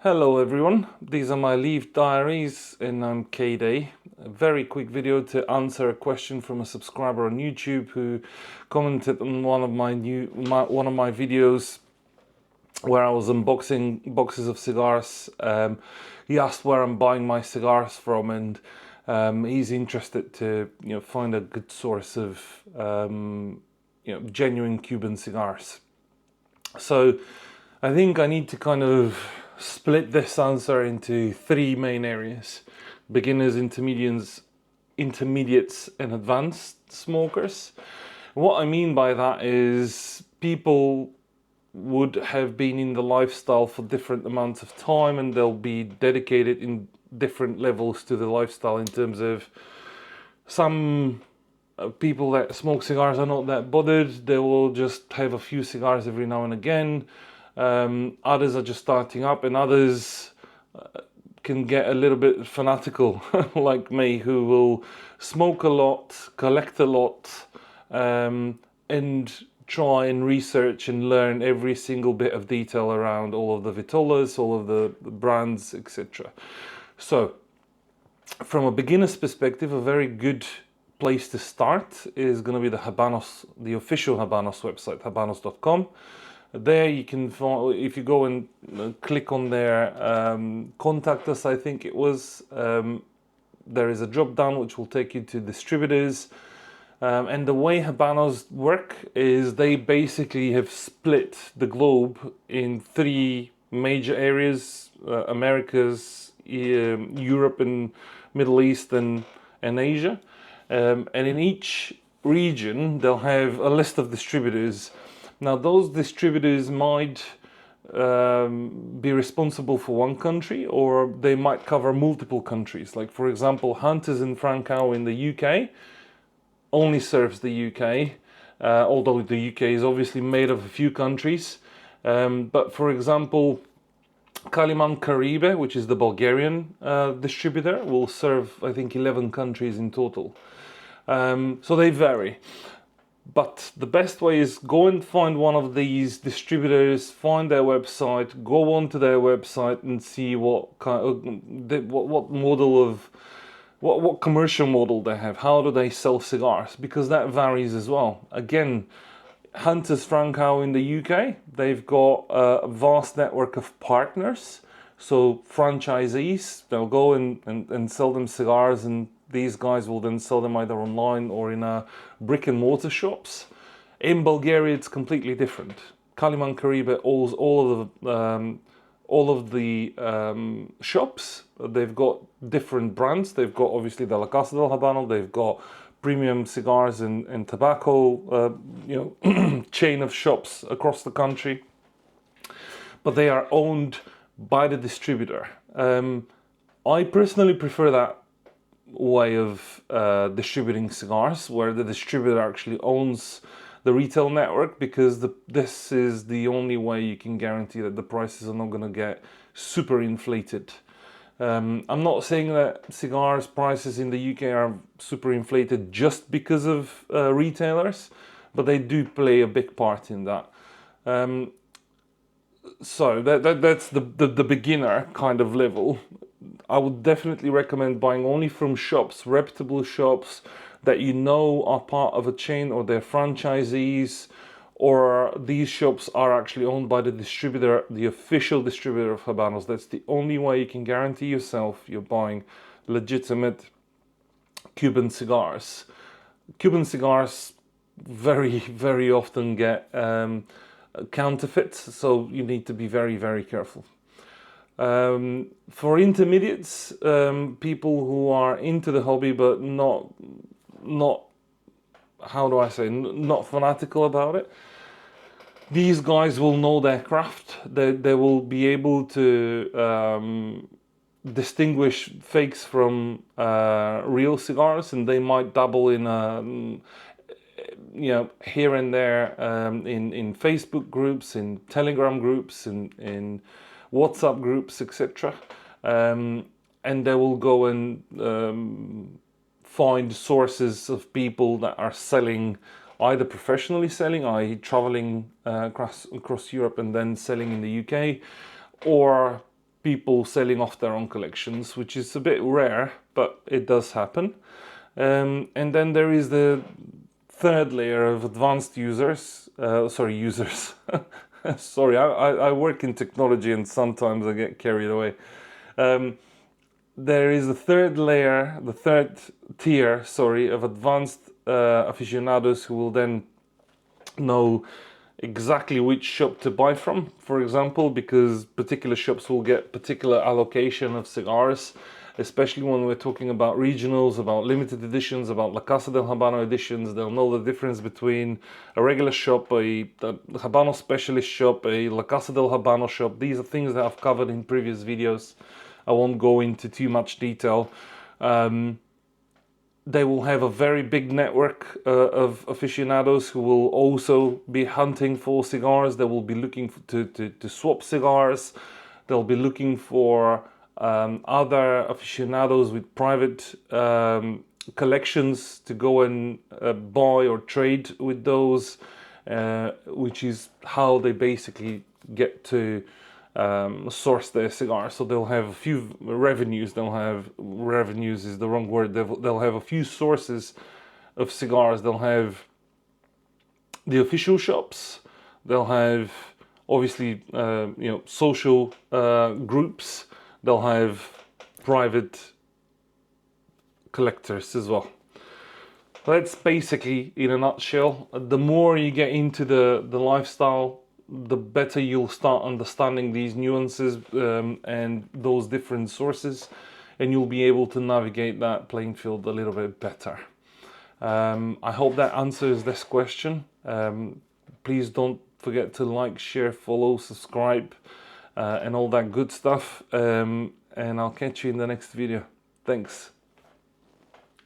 Hello everyone, these are my leaf diaries and I'm K-Day. A very quick video to answer a question from a subscriber on YouTube who commented on one of my videos where I was unboxing boxes of cigars. He asked where I'm buying my cigars from, and he's interested to find a good source of genuine Cuban cigars. So I think I need to kind of split this answer into three main areas: beginners, intermediates and advanced smokers. What I mean by that is people would have been in the lifestyle for different amounts of time, and they'll be dedicated in different levels to the lifestyle. In terms of some people that smoke cigars are not that bothered, they will just have a few cigars every now and again. Others are just starting up, and others can get a little bit fanatical like me, who will smoke a lot, collect a lot, and try and research and learn every single bit of detail around all of the vitolas, all of the brands, etc. So from a beginner's perspective, a very good place to start is going to be the official Habanos website, habanos.com. There you can find, if you go and click on their contact us, I think it was, there is a drop down which will take you to distributors. And the way Habanos work is they basically have split the globe in three major areas: Americas, Europe and Middle East, and Asia. And in each region they'll have a list of distributors. Now those distributors might be responsible for one country, or they might cover multiple countries. Like, for example, Hunters and Francow in the UK only serves the UK, although the UK is obviously made of a few countries. But for example, Kaliman Caribe, which is the Bulgarian distributor, will serve, I think, 11 countries in total. So they vary. But the best way is go and find one of these distributors, find their website, go onto their website and see what commercial model they have. How do they sell cigars? Because that varies as well. Again, Hunters Francow in the UK, they've got a vast network of partners. So franchisees, they'll go and sell them cigars, and these guys will then sell them either online or in brick and mortar shops. In Bulgaria, it's completely different. Kaliman Caribe owns all of the shops. They've got different brands. They've got obviously the La Casa del Habano. They've got premium cigars and tobacco, chain of shops across the country. But they are owned by the distributor. I personally prefer that way of distributing cigars, where the distributor actually owns the retail network, because this is the only way you can guarantee that the prices are not going to get super inflated. I'm not saying that cigars prices in the UK are super inflated just because of retailers, but they do play a big part in that. So that's the beginner kind of level. I would definitely recommend buying only from shops, reputable shops that you know are part of a chain, or they're franchisees, or these shops are actually owned by the distributor, the official distributor of Habanos. That's the only way you can guarantee yourself you're buying legitimate Cuban cigars. Cuban cigars very, very often get counterfeits, so you need to be very, very careful. For intermediates, people who are into the hobby but not how do I say, not fanatical about it, these guys will know their craft. They will be able to distinguish fakes from real cigars, and they might dabble in here and there in Facebook groups, in Telegram groups, in WhatsApp groups, etc. And they will go and find sources of people that are selling, either professionally selling, i.e. traveling across Europe and then selling in the UK, or people selling off their own collections, which is a bit rare, but it does happen. And then there is the third layer of advanced users, users. Sorry, I work in technology and sometimes I get carried away. There is the third layer, the third tier, of advanced aficionados who will then know exactly which shop to buy from, for example, because particular shops will get particular allocation of cigars, especially when we're talking about regionals, about limited editions, about La Casa del Habano editions. They'll know the difference between a regular shop, a Habano specialist shop, a La Casa del Habano shop. These are things that I've covered in previous videos. I won't go into too much detail. They will have a very big network of aficionados who will also be hunting for cigars. They will be looking to swap cigars. They'll be looking for other aficionados with private collections to go and buy or trade with those, which is how they basically get to source their cigars. So they'll have a few revenues. They'll have, revenues is the wrong word, they'll have a few sources of cigars. They'll have the official shops. They'll have obviously social groups. They'll have private collectors as well. That's basically, in a nutshell. The more you get into the lifestyle, the better you'll start understanding these nuances and those different sources, and you'll be able to navigate that playing field a little bit better. I hope that answers this question. Please don't forget to like, share, follow, subscribe, and all that good stuff. And I'll catch you in the next video. Thanks.